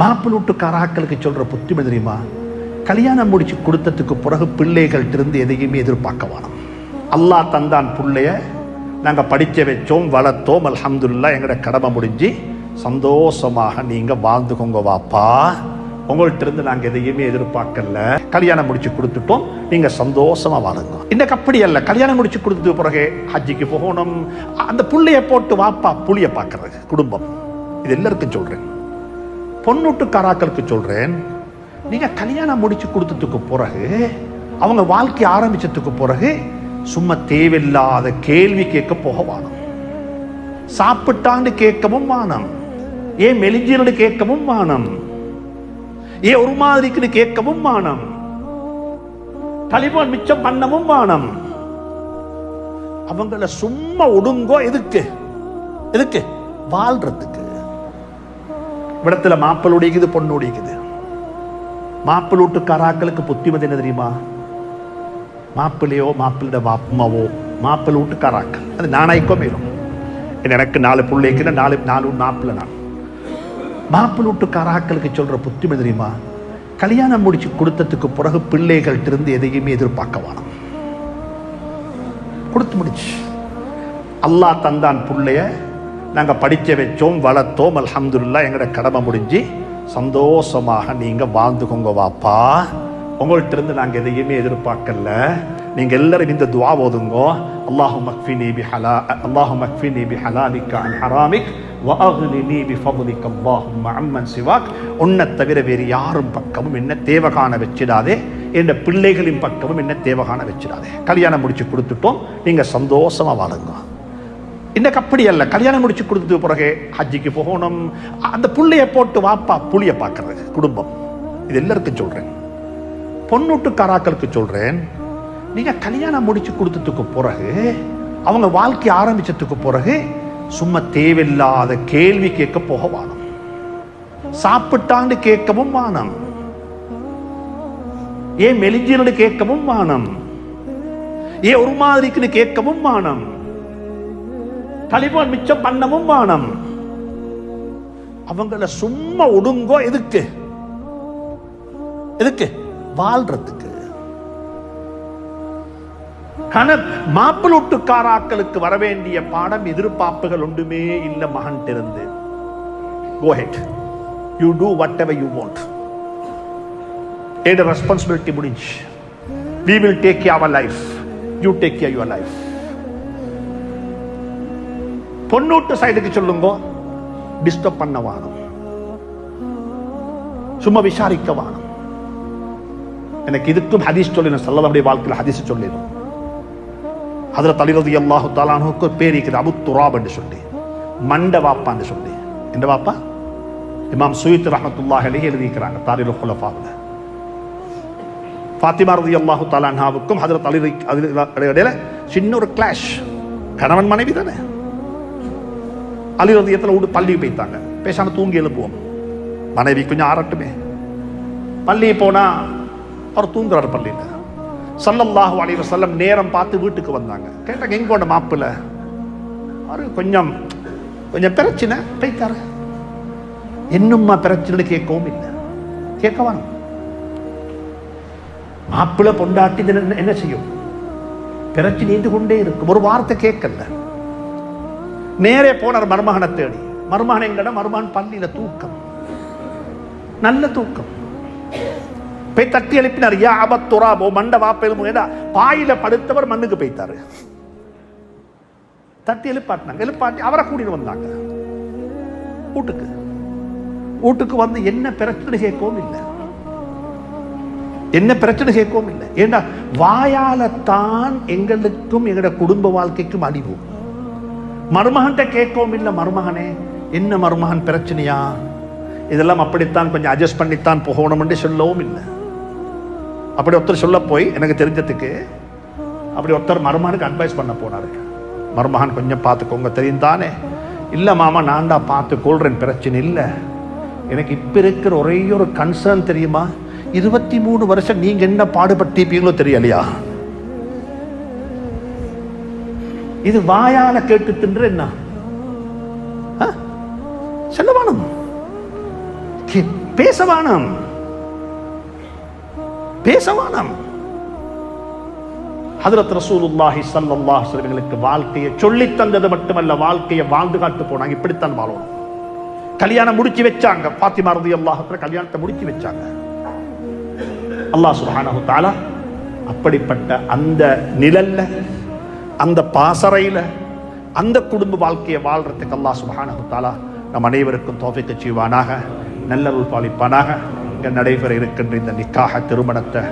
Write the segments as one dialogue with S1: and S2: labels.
S1: மாப்பிள்ளூட்டுக்காராக்களுக்கு சொல்ற புத்திமை தெரியுமா? கல்யாணம் முடிச்சு கொடுத்ததுக்கு பிறகு பிள்ளைகள்ட்ட இருந்து எதையுமே எதிர்பார்க்க வேணும். அல்லாஹ் தந்தான் பிள்ளைய நாங்க படிச்ச வச்சோம், வளர்த்தோம், அல்ஹம்துலில்லாஹ், எங்கட கடமை முடிஞ்சு சந்தோஷமாக நீங்க வாழ்ந்துக்கோங்க வாப்பா, உங்கள்ட்ட இருந்து நாங்க எதையுமே எதிர்பார்க்கல, கல்யாணம் முடிச்சு கொடுத்துட்டோம், நீங்க சந்தோஷமா வாழுங்க. இன்னைக்கு அப்படி அல்ல. கல்யாணம் முடிச்சு கொடுத்தது பிறகு ஹஜ்ஜிக்கு போகணும், அந்த புள்ளைய போட்டு வாப்பா புளிய பார்க்கறது குடும்பம். இது எல்லாருக்கும் சொல்றேன், பொண்ணுட்டுக்காராக்களுக்கு சொல்றேன். நீங்க கல்யாணம் முடிச்சு கொடுத்ததுக்கு பிறகு அவங்க வாழ்க்கை ஆரம்பிச்சதுக்கு பிறகு சும்மா தேவையில்லாத கேள்வி கேட்க போக வானம். சாப்பிட்டான்னு கேட்கவும் வானம், ஏன் மெலிஞ்சின்னு கேட்கவும் வானம், ஏன் ஒரு மாதிரிக்குன்னு கேட்கவும் வானம், கழிவான் மிச்சம் பண்ணவும் வானம். அவங்கள சும்மா ஒடுங்கோ. எதுக்கு? எதுக்கு? வாழ்றதுக்கு. இடத்துல மாப்பிள்ளைக்குது, பொண்ணுடைக்குது. மாப்பிள்ளூட்டுக்காராக்களுக்கு புத்திமதி என்ன தெரியுமா? மாப்பிள்ளையோ மாப்பிள்ளை அம்மாவோ மாப்பிள்ளூட்டுக்காராக்கள், அது நானாய்க்கோ மேலும் எனக்கு 4 பிள்ளைக்கு 4 மாப்பிள்ளை. நான் மாப்பிள்ளூட்டுக்காராக்களுக்கு சொல்ற புத்திமதி தெரியுமா? கல்யாணம் முடிச்சு கொடுத்ததுக்கு பிறகு பிள்ளைகள்ட்ட இருந்து எதையுமே எதிர்பார்க்க வேணும். கொடுத்து முடிச்சு அல்லாஹ் தந்தான் பிள்ளைய நாங்க படிச்ச வச்சோம், வளர்த்தோம், அல்ஹம்துலில்லாஹ், எங்கட கடமை முடிஞ்சு சந்தோஷமாக நீங்க வாழ்ந்துக்கோங்க வாப்பா, உங்கள்ட்ட இருந்து நாங்க எதையுமே எதிர்பார்க்கல, நீங்க எல்லாரும் இந்த துஆ ஓதுங்க. அல்லாஹும்ம அக்ஃபினி பிஹலாலிக அன் ஹராமிக் வ அக்னினி பிஃபضலிக அல்லாஹும்ம அம்மன் சிவாக். உன்னை தவிர வேறு யாரும் பக்கமும் என்ன தேவை காண வச்சிடாதே, என்ற பிள்ளைகளின் பக்கமும் என்ன தேவை காண வச்சிடாதே. கல்யாணம் முடிச்சு கொடுத்துட்டோம், நீங்க சந்தோஷமா வாழுங்க. இன்னைக்கு அப்படி அல்ல. கல்யாணம் முடிச்சு கொடுத்தது பிறகு ஹஜ்ஜிக்கு போகணும், அந்த புள்ளைய போட்டு வாப்பா புளிய பார்க்கறது குடும்பம். இது எல்லாருக்கும் சொல்றேன், பொண்ணுட்டுக்காராக்களுக்கு சொல்றேன். நீங்க கல்யாணம் முடிச்சு கொடுத்ததுக்கு பிறகு அவங்க வாழ்க்கை ஆரம்பிச்சதுக்கு பிறகு சும்மா தேவையில்லாத கேள்வி கேட்க போக வானம். சாப்பிட்டான்னு கேட்கவும் வானம், ஏன் மெலிஞ்சின்னு கேட்கவும் வானம், ஏன் ஒரு மாதிரிக்குன்னு கேட்கவும் வானம், கழிவான் மிச்சம் பண்ணவும் வானம். அவங்கள சும்மா ஒடுங்கோ. எதுக்கு? எதுக்கு? வாழ்றதுக்கு. மாப்பிள்ளூட்டுக்காராக்களுக்கு வர வேண்டிய பாடம் எதிர்பார்ப்புகள் ஒன்றுமே இல்ல மகன் இருந்து. Go ahead, you do whatever you want. Take the responsibility முடிஞ்சு. We will take care of our life, you take care of your life. பொண்ணூட்டு சைடுக்கு சொல்லுங்க, டிஸ்டர்ப் பண்ண வானம், சும்மா விசாரிக்க வானம். எனக்கு இதுக்கும் ஹதீஸ் சொல்லிடும், ஸல்லல்லாஹு வாழ்க்கையில் ஹதீஸ் சொல்லிடும். ஹஜ்ரத் அலி ரலியல்லாஹு தஆலா அன்ஹுக்கு பேர் இருக்குது அபு துராப் என்று சொல்லி, மண்ட வாப்பா என்று சொல்லி. எந்த வாப்பா? இமாம் சுயூத்தி ரஹ்மத்துல்லாஹி அலைஹி எழுதிக்கிறாங்க தாரீகுல் குலஃபாவுல. ஃபாத்திமா ரலியல்லாஹு தஆலா அன்ஹாவுக்கும் ஹஜ்ரத் அலி இடையில சின்ன ஒரு கிளாஷ். கணவன் மனைவி தானே. அலி ரலியல்லாஹு விட்டு பள்ளிக்கு போய்த்தாங்க. பேசாம தூங்கி எழுப்புவோம், மனைவி கொஞ்சம் ஆறட்டுமே. பள்ளி போனா அவர் தூங்குறாரு பள்ளியில். ஸல்லல்லாஹு அலைஹி வஸல்லம் நேரம் பார்த்து வீட்டுக்கு வந்தாங்க. கேட்டாங்க, எங்க போன மாப்பிள்ளை? அவரு கொஞ்சம் பிரச்சனை போய்த்தாரு. என்னம்மா பிரச்சனை கேட்கவும் இல்லை, கேட்க வேணும். மாப்பிள்ளை பொண்டாட்டி என்ன செய்யும்? பிரச்சனை இருந்து கொண்டே இருக்கும். ஒரு வார்த்தை கேட்கல. நேரே போனார் மருமகனை தேடி. மருமகன் எங்கட? மருமகன் பள்ளியில தூக்கம், நல்ல தூக்கம். போய் தட்டி எழுப்பினார். யா அபத் துராப், மண்ட வாப்பெலும்பு. பாயில படுத்தவர் மண்ணுக்கு போய்த்தாரு. தட்டி எழுப்பாட்டினாங்க. எழுப்பாட்டி அவரை கூட்டிட்டு வந்தாங்க வீட்டுக்கு வந்து என்ன பிரச்சனை கேட்கவும் இல்லை, என்ன பிரச்சனை கேட்கவும் இல்லை. ஏண்டா வாயாலத்தான் எங்களுக்கும் எங்களோட குடும்ப வாழ்க்கைக்கும் அழிவு. மருமகன்கிட்ட கேட்கவும் இல்லை. மருமகனே என்ன மருமகன் பிரச்சனையா? இதெல்லாம் அப்படித்தான், கொஞ்சம் அட்ஜஸ்ட் பண்ணித்தான் போகணும் என்று சொல்லவும் இல்லை. அப்படி ஒருத்தர் சொல்ல போய் எனக்கு தெரிஞ்சதுக்கு அப்படி ஒருத்தர் மருமகனுக்கு அட்வைஸ் பண்ண போனாரு. மருமகன் கொஞ்சம் பார்த்துக்கோங்க தெரியும் தானே. இல்லை மாமா, நான் தான் பார்த்து கொள்றேன், பிரச்சனை இல்லை. எனக்கு இப்போ இருக்கிற ஒரே ஒரு கன்சர்ன் தெரியுமா, 23 வருஷம் நீங்க என்ன பாடுபட்டீங்களோ தெரியலையா? இது வாயால கேட்டு தின்ற என்ன செல்லவானம் பேசவானம் பேசவானம். ஹஜ்ரத் ரசூலுல்லாஹி ஸல்லல்லாஹு அலைஹி வஸல்லம் வாழ்க்கையை சொல்லி தந்தது மட்டுமல்ல, வாழ்க்கையை வாழ்ந்து காட்டு போனாங்க. இப்படித்தான் வாழணும். கல்யாணம் முடிச்சு வச்சாங்க. ஃபாத்திமா ரலியல்லாஹு அன்ஹா கல்யாணத்தை முடிச்சு வச்சாங்க. அல்லாஹ் சுப்ஹானஹு தஆலா அப்படிப்பட்ட அந்த நிழல்ல, அந்த பாசறையில, அந்த குடும்ப வாழ்க்கையை வாழ்றதுக்கு அல்லாஹ் சுப்ஹானஹு தஆலா நம் அனைவருக்கும் தௌஃபீக் செய்வானாக, நல்லருள் பாலிப்பானாக. இங்கே நடைபெற இருக்கின்ற இந்த நிக்காஹ திருமணத்தை,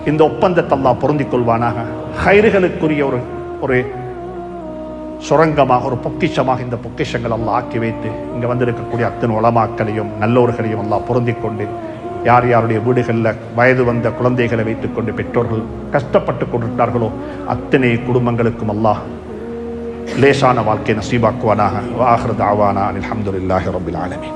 S1: இந்த ஒப்பந்தத்தை அல்லாஹ் பொருந்திக் கொள்வானாக. ஹைர்களுக்குரிய ஒரு சுரங்கமாக, ஒரு பொக்கிஷமாக இந்த பொக்கிஷங்கள் அல்லாஹ் ஆக்கி வைத்து இங்கே வந்திருக்கக்கூடிய அத்தனை உலமாக்களையும் நல்லோர்களையும் அல்லாஹ் பொருந்திக் கொண்டு, யார் யாருடைய வீடுகளில் வயது வந்த குழந்தைகளை வைத்துக்கொண்டு பெற்றோர்கள் கஷ்டப்பட்டு கொண்டிருந்தார்களோ அத்தனை குடும்பங்களுக்கும் அல்லாஹ் லேசான வாழ்க்கை நசீபாக்குவானாக. வ ஆகிரு தஅவானா அல்ஹம்துலில்லாஹி ரப்பில் ஆலமீன்.